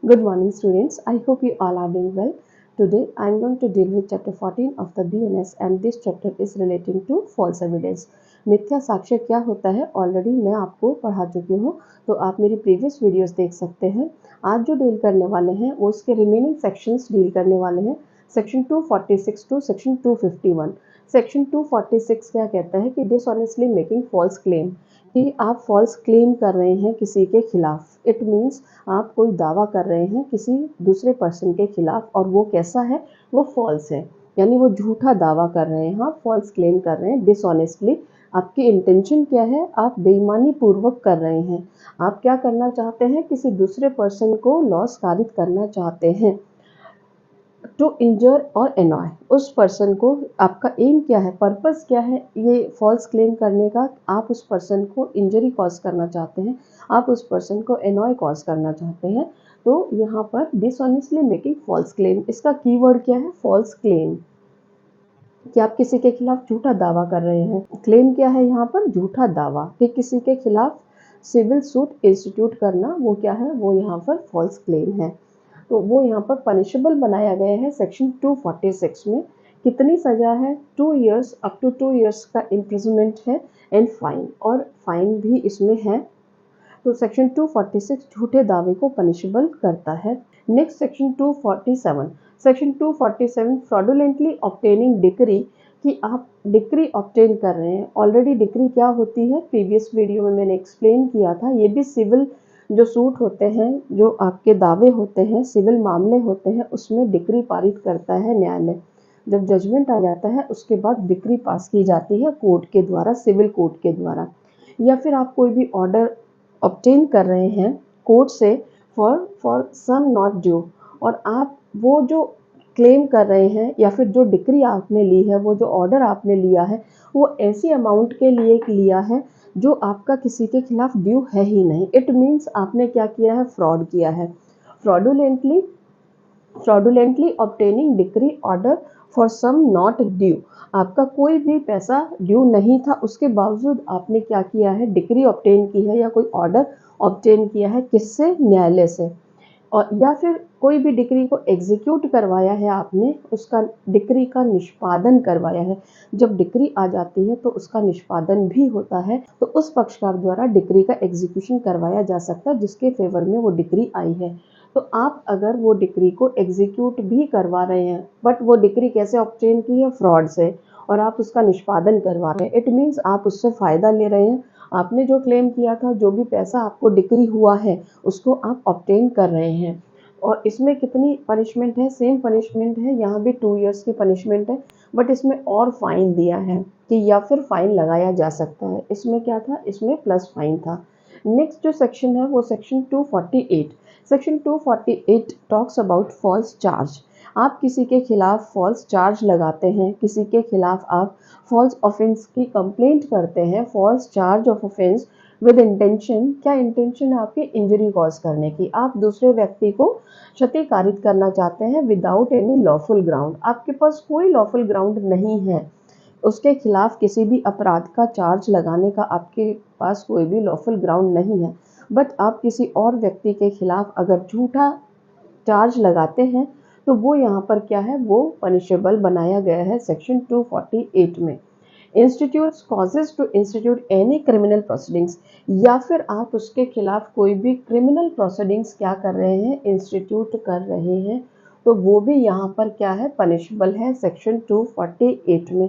Good morning, students. I hope you all are doing well. Today, I am going to deal with chapter 14 of the BNS, and this chapter is relating to false evidence. मिथ्या साक्ष्य क्या होता है already मैं आपको पढ़ा चुकी हूँ, तो आप मेरी प्रीवियस वीडियोस देख सकते हैं। आज जो डील करने वाले हैं वो उसके रिमेनिंग सेक्शंस डील करने वाले हैं, सेक्शन 246 टू सेक्शन 251। सेक्शन 246 क्या कहता है कि डिसऑनेस्टली मेकिंग फॉल्स क्लेम, कि आप फॉल्स क्लेम कर रहे हैं किसी के खिलाफ। इट मीन्स आप कोई दावा कर रहे हैं किसी दूसरे पर्सन के खिलाफ और वो कैसा है, वो फॉल्स है, यानी वो झूठा दावा कर रहे हैं, आप फॉल्स क्लेम कर रहे हैं डिसऑनेस्टली। आपकी इंटेंशन क्या है, आप बेईमानी पूर्वक कर रहे हैं। आप क्या करना चाहते हैं, किसी दूसरे पर्सन को लॉस कारित करना चाहते हैं, टू इंजर और एनॉय उस पर्सन को। आपका एम क्या है, पर्पस क्या है ये फॉल्स क्लेम करने का? आप उस पर्सन को इंजरी कॉज करना चाहते हैं, आप उस पर्सन को एनॉय कॉज करना चाहते हैं। तो यहाँ पर डिसऑनेस्टली मेकिंग फॉल्स क्लेम, इसका कीवर्ड क्या है, फॉल्स क्लेम, कि आप किसी के खिलाफ झूठा दावा कर रहे हैं। क्लेम क्या है यहाँ पर, झूठा दावा, कि किसी के खिलाफ सिविल सूट इंस्टीट्यूट करना, वो क्या है, वो यहाँ पर फॉल्स क्लेम है। तो वो यहाँ पर पनिशेबल बनाया गया है सेक्शन 246 में। कितनी सजा है, 2 इयर्स अप टू 2 इयर्स का इम्प्रिजनमेंट है एंड फाइन, और फाइन भी इसमें है। तो सेक्शन 246 झूठे दावे को पनिशेबल करता है। Next section 247, section 247 fraudulently obtaining decree, कि आप डिक्री ऑब्टेन कर रहे हैं। ऑलरेडी डिक्री क्या होती है, प्रीवियस वीडियो में मैंने एक्सप्लेन किया था। ये भी सिविल जो सूट होते हैं, जो आपके दावे होते हैं, सिविल मामले होते हैं, उसमें डिक्री पारित करता है न्यायालय। जब जजमेंट आ जाता है उसके बाद डिक्री पास की जाती है कोर्ट के द्वारा, सिविल कोर्ट के द्वारा। या फिर आप कोई भी ऑर्डर ऑब्टेन कर रहे हैं कोर्ट से फॉर सम नॉट ड्यू, और आप वो जो क्लेम कर रहे हैं या फिर जो डिक्री आपने ली है, वो जो ऑर्डर आपने लिया है, वो ऐसी अमाउंट के लिए लिया है जो आपका किसी के खिलाफ ड्यू है ही नहीं। इट मीन्स आपने क्या किया है, फ्रॉड किया है। Fraudulently obtaining decree order for sum not due, आपका कोई भी पैसा ड्यू नहीं था, उसके बावजूद आपने क्या किया है, डिक्री ऑब्टेन की है या कोई ऑर्डर ऑब्टेन किया है, किससे, न्यायालय से। और या फिर कोई भी डिक्री को एग्जीक्यूट करवाया है आपने, उसका डिक्री का निष्पादन करवाया है। जब डिक्री आ जाती है तो उसका निष्पादन भी होता है, तो उस पक्षकार द्वारा डिक्री का एग्जीक्यूशन करवाया जा सकता है जिसके फेवर में वो डिक्री आई है। तो आप अगर वो डिक्री को एग्जीक्यूट भी करवा रहे हैं, बट वो डिक्री कैसे ऑब्टेन की है, फ्रॉड से, और आप उसका निष्पादन करवा रहे हैं, इट मीन्स आप उससे फ़ायदा ले रहे हैं। आपने जो क्लेम किया था, जो भी पैसा आपको डिक्री हुआ है, उसको आप ऑब्टेन कर रहे हैं। और इसमें कितनी पनिशमेंट है, सेम पनिशमेंट है, यहाँ भी 2 इयर्स की पनिशमेंट है, बट इसमें और फाइन दिया है कि या फिर फाइन लगाया जा सकता है। इसमें क्या था, इसमें प्लस फाइन था। नेक्स्ट जो सेक्शन है वो section 248। Section 248 talks about false charge. आप किसी के खिलाफ फॉल्स चार्ज लगाते हैं, किसी के खिलाफ आप फॉल्स ऑफेंस की कंप्लेंट करते हैं, false charge of offence with intention. क्या इंटेंशन है आपकी, इंजरी कॉज करने की, आप दूसरे व्यक्ति को क्षति कारित करना चाहते हैं विदाउट एनी लॉफुल ग्राउंड। आपके पास कोई लॉफुल ग्राउंड नहीं है उसके खिलाफ किसी भी अपराध का चार्ज लगाने का, आपके पास कोई भी लॉफुल ग्राउंड नहीं है, बट आप किसी और व्यक्ति के खिलाफ अगर झूठा चार्ज लगाते हैं तो वो यहाँ पर क्या है, वो पनिशेबल बनाया गया है सेक्शन 248 में। Institute causes to institute any criminal proceedings, या फिर आप उसके खिलाफ कोई भी क्रिमिनल प्रोसीडिंग्स क्या कर रहे हैं, इंस्टीट्यूट कर रहे हैं, तो वो भी यहाँ पर क्या है, पनिशेबल है सेक्शन 248 में।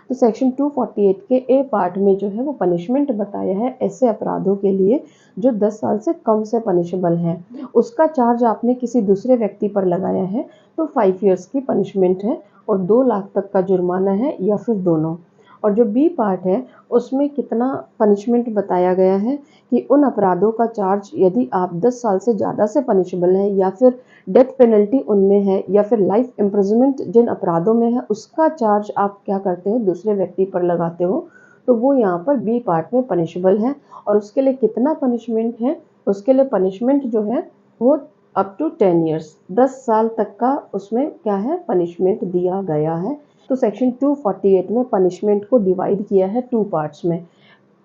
तो सेक्शन 248 के ए पार्ट में जो है वो पनिशमेंट बताया है ऐसे अपराधों के लिए जो 10 साल से कम से पनिशेबल है। उसका चार्ज आपने किसी दूसरे व्यक्ति पर लगाया है तो 5 इयर्स की पनिशमेंट है और 2 लाख तक का जुर्माना है, या फिर दोनों। और जो बी पार्ट है उसमें कितना पनिशमेंट बताया गया है कि उन अपराधों का चार्ज यदि आप 10 साल से ज़्यादा से पनिशेबल है, या फिर डेथ पेनल्टी उनमें है, या फिर लाइफ इम्प्रिजनमेंट जिन अपराधों में है, उसका चार्ज आप क्या करते हो, दूसरे व्यक्ति पर लगाते हो, तो वो यहाँ पर बी पार्ट में पनिशेबल है। और उसके लिए कितना पनिशमेंट है, उसके लिए पनिशमेंट जो है वो अप टू 10 इयर्स, 10 साल तक का उसमें क्या है, पनिशमेंट दिया गया है। तो सेक्शन 248 में पनिशमेंट को डिवाइड किया है 2 पार्ट्स में।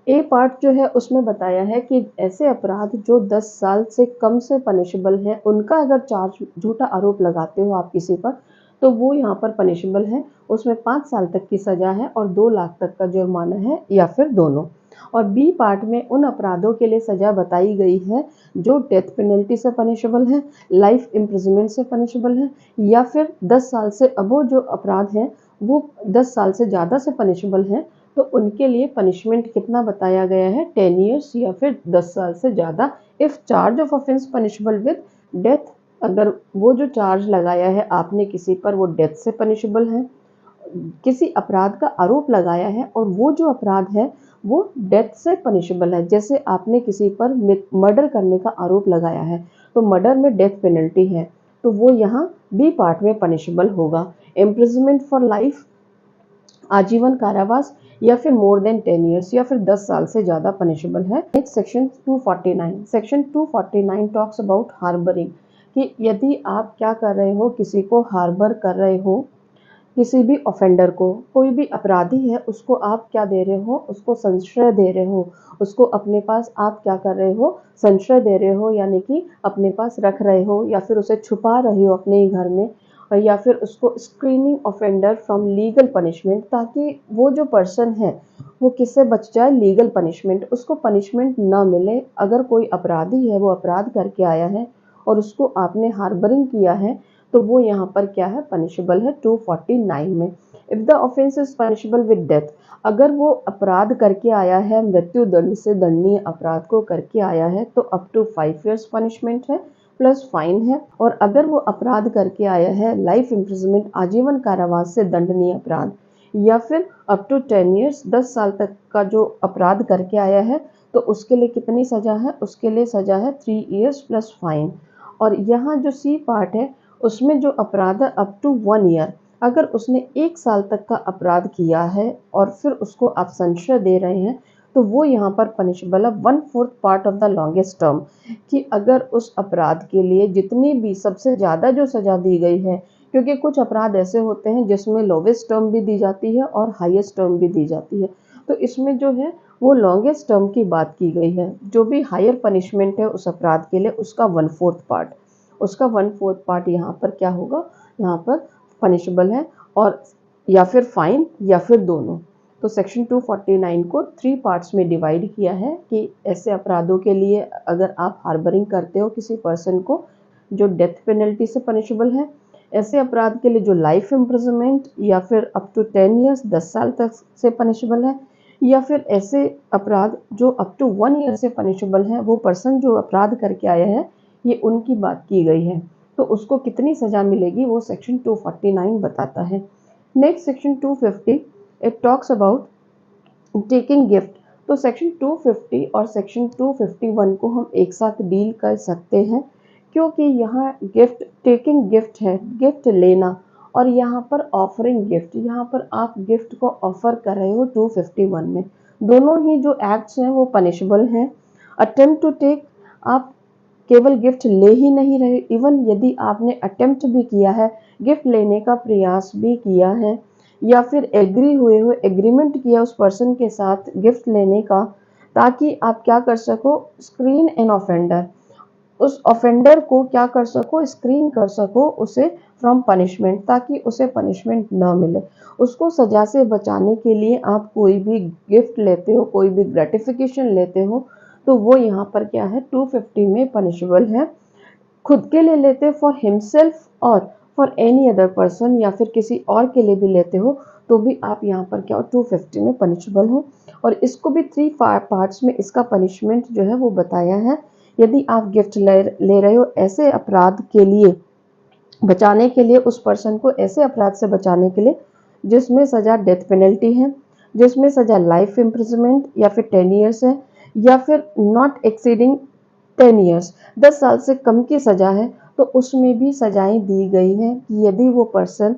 ए पार्ट जो है उसमें बताया है कि ऐसे अपराध जो 10 साल से कम से पनिशेबल हैं, उनका अगर चार्ज झूठा आरोप लगाते हो आप किसी पर, तो वो यहाँ पर पनिशेबल है। उसमें 5 साल तक की सज़ा है और 2 लाख तक का जुर्माना है या फिर दोनों। और बी पार्ट में उन अपराधों के लिए सज़ा बताई गई है जो डेथ पेनल्टी से पनिशेबल है, लाइफ इम्प्रिजनमेंट से पनिशेबल है, या फिर 10 साल से अबव जो अपराध हैं वो 10 साल से ज़्यादा से पनिशेबल हैं। तो उनके लिए पनिशमेंट कितना बताया गया है, 10 ईयर्स या फिर 10 साल से ज़्यादा। If charge of offence punishable with death, अगर वो जो चार्ज लगाया है आपने किसी पर वो डेथ से पनिशेबल है, किसी अपराध का आरोप लगाया है और वो जो अपराध है वो डेथ से पनिशेबल है, जैसे आपने किसी पर मर्डर करने का आरोप लगाया है तो मर्डर में डेथ पेनल्टी है, तो वो यहाँ बी पार्ट में पनिशेबल होगा। इम्प्रिजनमेंट फॉर लाइफ, आजीवन कारावास, या फिर मोर देन 10 ईयर्स या फिर 10 साल से ज़्यादा पनिशेबल है। Next section 249, section 249 talks about harbouring, कि यदि आप क्या कर रहे हो, किसी को हार्बर कर रहे हो, किसी भी ऑफेंडर को, कोई भी अपराधी है उसको आप क्या दे रहे हो, उसको संश्रय दे रहे हो, उसको अपने पास आप क्या कर रहे हो, संश्रय दे रहे हो, यानी कि अपने पास रख रहे हो या फिर उसे छुपा रहे हो अपने ही घर में, या फिर उसको screening offender from legal punishment, ताकि वो जो पर्सन है वो किससे बच जाए, लीगल पनिशमेंट, उसको पनिशमेंट ना मिले। अगर कोई अपराधी है वो अपराध करके आया है और उसको आपने हार्बरिंग किया है तो वो यहाँ पर क्या है, पनिशेबल है 249 में। If the offence is punishable with death, अगर वो अपराध करके आया है, मृत्यु दंड से दंडनीय अपराध को करके आया है, तो अप टू 5 ईयर्स पनिशमेंट है प्लस फाइन है। और अगर वो अपराध करके आया है लाइफ इम्प्रिजनमेंट, आजीवन कारावास से दंडनीय अपराध, या फिर अप टू 10 ईयर्स 10 साल तक का जो अपराध करके आया है, तो उसके लिए कितनी सज़ा है, उसके लिए सज़ा है 3 ईयर्स प्लस फाइन। और यहाँ जो सी पार्ट है उसमें जो अपराध है अप टू 1 ईयर, अगर उसने 1 साल तक का अपराध किया है और फिर उसको आप संशय दे रहे हैं, तो वो यहाँ पर पनिशेबल है 1/4 part of the longest term, कि अगर उस अपराध के लिए जितनी भी सबसे ज़्यादा जो सज़ा दी गई है, क्योंकि कुछ अपराध ऐसे होते हैं जिसमें लोवेस्ट टर्म भी दी जाती है और हाईएस्ट टर्म भी दी जाती है, तो इसमें जो है वो लॉन्गेस्ट टर्म की बात की गई है। जो भी हायर पनिशमेंट है उस अपराध के लिए उसका 1/4 पार्ट, उसका 1/4 पार्ट यहाँ पर क्या होगा, यहाँ पर पनिशेबल है, और या फिर फाइन या फिर दोनों। तो सेक्शन 249 को 3 पार्ट्स में डिवाइड किया है कि ऐसे अपराधों के लिए अगर आप हार्बरिंग करते हो किसी पर्सन को जो डेथ पेनल्टी से पनिशेबल है, ऐसे अपराध के लिए जो लाइफ इम्प्रिजनमेंट या फिर अप टू 10 ईयर्स 10 साल तक से पनिशेबल है, या फिर ऐसे अपराध जो अप टू 1 ईयर से पनिशेबल है, वो पर्सन जो अपराध करके आया है, ये उनकी बात की गई है। तो उसको कितनी सज़ा मिलेगी वो सेक्शन 249 बताता है। Next section 250, it talks about taking gift. तो सेक्शन 250 और सेक्शन 251 को हम एक साथ डील कर सकते हैं, क्योंकि यहाँ गिफ्ट, टेकिंग गिफ्ट है, गिफ्ट लेना, और यहाँ पर ऑफरिंग गिफ्ट, यहाँ पर आप गिफ्ट को ऑफर कर रहे हो 251 में। दोनों ही जो एक्ट्स हैं वो पनिशेबल हैं। अटेम्प्ट टू टेक, आप केवल गिफ्ट ले ही नहीं रहे, इवन यदि आपने अटेम्प्ट भी किया है, गिफ्ट लेने का प्रयास भी किया है, या फिर एग्री हुए हो, एग्रीमेंट किया उस पर्सन के साथ गिफ्ट लेने का, ताकि आप क्या कर सको, स्क्रीन एन ऑफेंडर, उस ऑफेंडर को क्या कर सको, स्क्रीन कर सको उसे फ्रॉम पनिशमेंट, ताकि उसे पनिशमेंट न मिले। उसको सजा से बचाने के लिए आप कोई भी गिफ्ट लेते हो, कोई भी ग्रेटिफिकेशन लेते हो, तो वो यहाँ पर क्या है 250 में पनिशेबल है। खुद के लिए लेते फॉर हिमसेल्फ और फॉर एनी अदर पर्सन, या फिर किसी और के लिए भी लेते हो, तो भी आप यहाँ पर क्या हो 250 में पनिशेबल हो। और इसको भी 3 पार्ट्स में इसका पनिशमेंट जो है वो बताया है। यदि आप गिफ्ट ले रहे हो ऐसे अपराध के लिए बचाने के लिए, उस पर्सन को ऐसे अपराध से बचाने के लिए जिसमें सज़ा डेथ पेनल्टी है, जिसमें सज़ा लाइफ इम्प्रिजनमेंट या फिर 10 ईयर्स है, या फिर नॉट एक्सीडिंग 10 ईयर्स 10 साल से कम की सज़ा है, तो उसमें भी सज़ाएं दी गई हैं कि यदि वो पर्सन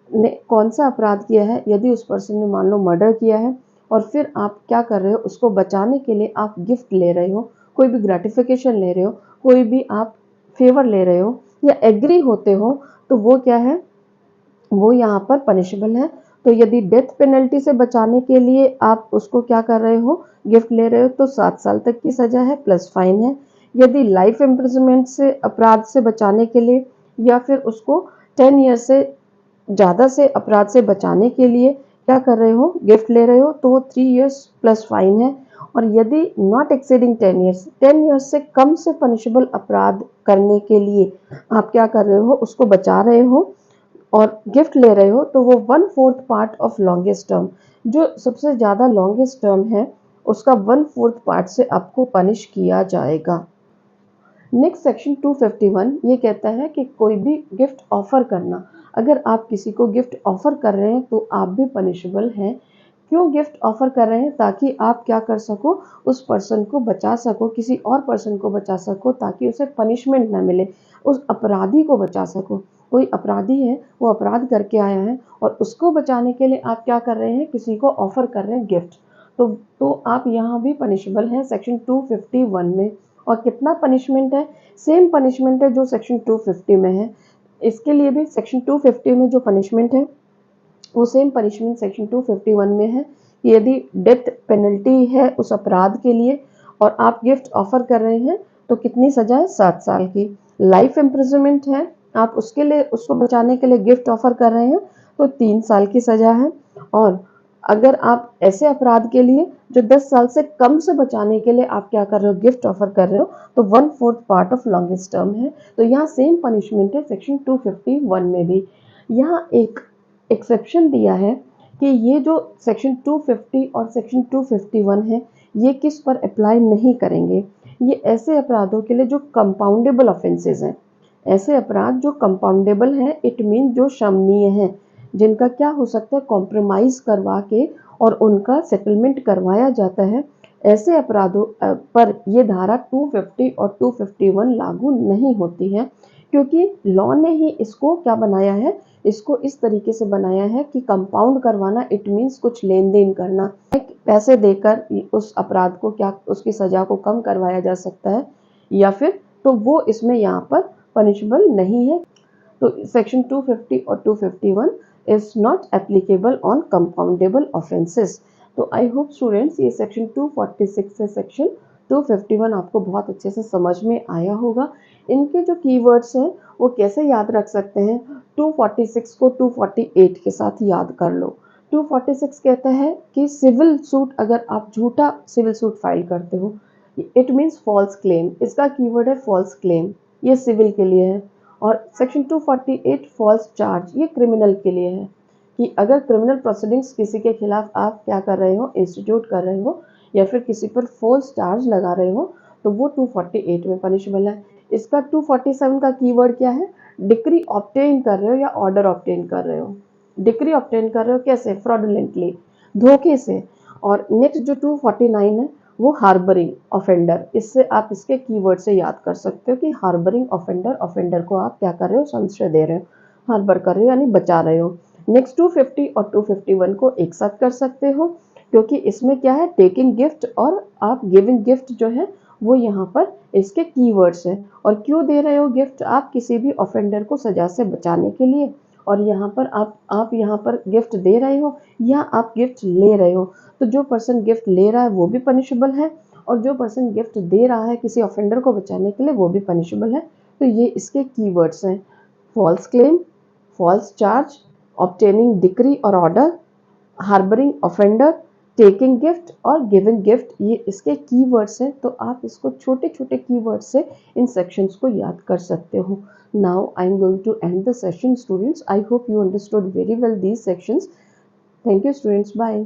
ने कौन सा अपराध किया है, यदि उस पर्सन ने मान लो मर्डर किया है और फिर आप क्या कर रहे हो, उसको बचाने के लिए आप गिफ्ट ले रहे हो, कोई भी ग्रेटिफिकेशन ले रहे हो, कोई भी आप फेवर ले रहे हो या एग्री होते हो, तो वो क्या है, वो यहाँ पर पनिशेबल है तो यदि डेथ पेनल्टी से बचाने के लिए आप उसको क्या कर रहे हो, गिफ्ट ले रहे हो, तो 7 साल तक की सजा है प्लस फाइन है। यदि लाइफ इम्प्रिजनमेंट से, अपराध से बचाने के लिए, या फिर उसको 10 ईयर से ज़्यादा से अपराध से बचाने के लिए क्या कर रहे हो, गिफ्ट ले रहे हो, तो वो 3 ईयर्स प्लस फाइन है। और यदि नॉट एक्सीडिंग 10 ईयर्स, 10 ईयर्स से कम से पनिशेबल अपराध करने के लिए आप क्या कर रहे हो, उसको बचा रहे हो और गिफ्ट ले रहे हो, तो वो 1/4 पार्ट ऑफ लॉन्गेस्ट टर्म, जो सबसे ज़्यादा लॉन्गेस्ट टर्म है, उसका 1/4 पार्ट से आपको पनिश किया जाएगा। नेक्स्ट सेक्शन 251 ये कहता है कि कोई भी गिफ्ट ऑफर करना, अगर आप किसी को गिफ्ट ऑफर कर रहे हैं तो आप भी पनिशेबल हैं। क्यों गिफ्ट ऑफर कर रहे हैं? ताकि आप क्या कर सको, उस पर्सन को बचा सको, किसी और पर्सन को बचा सको, ताकि उसे पनिशमेंट ना मिले, उस अपराधी को बचा सको। कोई अपराधी है, वो अपराध करके आया है और उसको बचाने के लिए आप क्या कर रहे हैं, किसी को ऑफर कर रहे हैं गिफ्ट। तो आप यहाँ भी पनिशेबल हैं सेक्शन 251 में। और कितना पनिशमेंट है? सेम पनिशमेंट है जो सेक्शन 250 में है। इसके लिए भी सेक्शन 250 में जो पनिशमेंट है वो सेम पनिशमेंट सेक्शन 251 में है कि यदि डेथ पेनल्टी है उस अपराध के लिए और आप गिफ्ट ऑफर कर रहे हैं तो कितनी सजा है, 7 साल की। लाइफ इम्प्रिजनमेंट है, आप उसके लिए, उसको बचाने के लिए गिफ्ट ऑफर कर रहे हैं तो 3 साल की सजा है। और अगर आप ऐसे अपराध के लिए जो 10 साल से कम से बचाने के लिए आप क्या कर रहे हो, गिफ्ट ऑफर कर रहे हो, तो 1/4 पार्ट ऑफ लॉन्गेस्ट टर्म है। तो यहाँ सेम पनिशमेंट है सेक्शन 251 में भी। यहाँ एक एक्सेप्शन दिया है कि ये जो सेक्शन 250 और सेक्शन 251 है ये किस पर अप्लाई नहीं करेंगे। ये ऐसे अपराधों के लिए जो कंपाउंडेबल ऑफेंसेस हैं, ऐसे अपराध जो कंपाउंडेबल हैं, इट मीन जो क्षमनीय हैं, जिनका क्या हो सकता है, कॉम्प्रोमाइज़ करवा के और उनका सेटलमेंट करवाया जाता है। ऐसे अपराधों पर ये धारा 250 और 251 लागू नहीं होती है, क्योंकि लॉ ने ही इसको क्या बनाया है, इसको इस तरीके से बनाया है कि कंपाउंड करवाना, इट मीन्स कुछ लेन देन करना, पैसे देकर उस अपराध को क्या, उसकी सजा को कम करवाया जा सकता है, या फिर तो वो इसमें यहाँ पर पनिशेबल नहीं है। तो सेक्शन 250 और 251 is not applicable on compoundable offences. तो आई होप स्टूडेंट्स ये सेक्शन 246 से सेक्शन 251 आपको बहुत अच्छे से समझ में आया होगा। इनके जो कीवर्ड्स हैं वो कैसे याद रख सकते हैं, 246 को 248 के साथ याद कर लो। 246 कहता है कि सिविल सूट, अगर आप झूठा सिविल सूट फाइल करते हो, इट मीन्स फॉल्स क्लेम, इसका कीवर्ड है फॉल्स क्लेम, ये सिविल के लिए है। और सेक्शन 248 फॉल्स चार्ज, ये क्रिमिनल के लिए है कि अगर क्रिमिनल प्रोसीडिंग्स किसी के खिलाफ आप क्या कर रहे हो, इंस्टीट्यूट कर रहे हो, या फिर किसी पर फॉल्स चार्ज लगा रहे हो, तो वो 248 में पनिशेबल है। इसका 247 का कीवर्ड क्या है, डिक्री ऑब्टेन कर रहे हो या ऑर्डर ऑब्टेन कर रहे हो। डिक्री ऑब्टेन कर रहे हो कैसे, फ्रॉडुलेंटली, धोखे से। और नेक्स्ट जो 249 है वो हार्बरिंग ऑफेंडर, इससे आप इसके कीवर्ड से याद कर सकते हो कि हार्बरिंग ऑफेंडर, ऑफेंडर को आप क्या कर रहे हो, संशय दे रहे हो, हार्बर कर रहे हो यानी बचा रहे हो। नेक्स्ट 250 और 251 को एक साथ कर सकते हो, क्योंकि इसमें क्या है, टेकिंग गिफ्ट और आप गिविंग गिफ्ट जो है वो यहाँ पर इसके कीवर्ड्स हैं। और क्यों दे रहे हो गिफ्ट, आप किसी भी ऑफेंडर को सजा से बचाने के लिए। और यहाँ पर आप यहाँ पर गिफ्ट दे रहे हो या आप गिफ्ट ले रहे हो, तो जो पर्सन गिफ्ट ले रहा है वो भी पनिशेबल है, और जो पर्सन गिफ्ट दे रहा है किसी ऑफेंडर को बचाने के लिए वो भी पनिशेबल है। तो ये इसके कीवर्ड्स हैं, false claim, false charge, obtaining decree और order, harbouring offender, taking gift और गिविंग गिफ्ट, ये इसके कीवर्ड्स हैं। तो आप इसको छोटे छोटे कीवर्ड से इन सेक्शंस को याद कर सकते हो। Now I am going to end the session students. I hope you understood very well these sections. Thank you students, bye.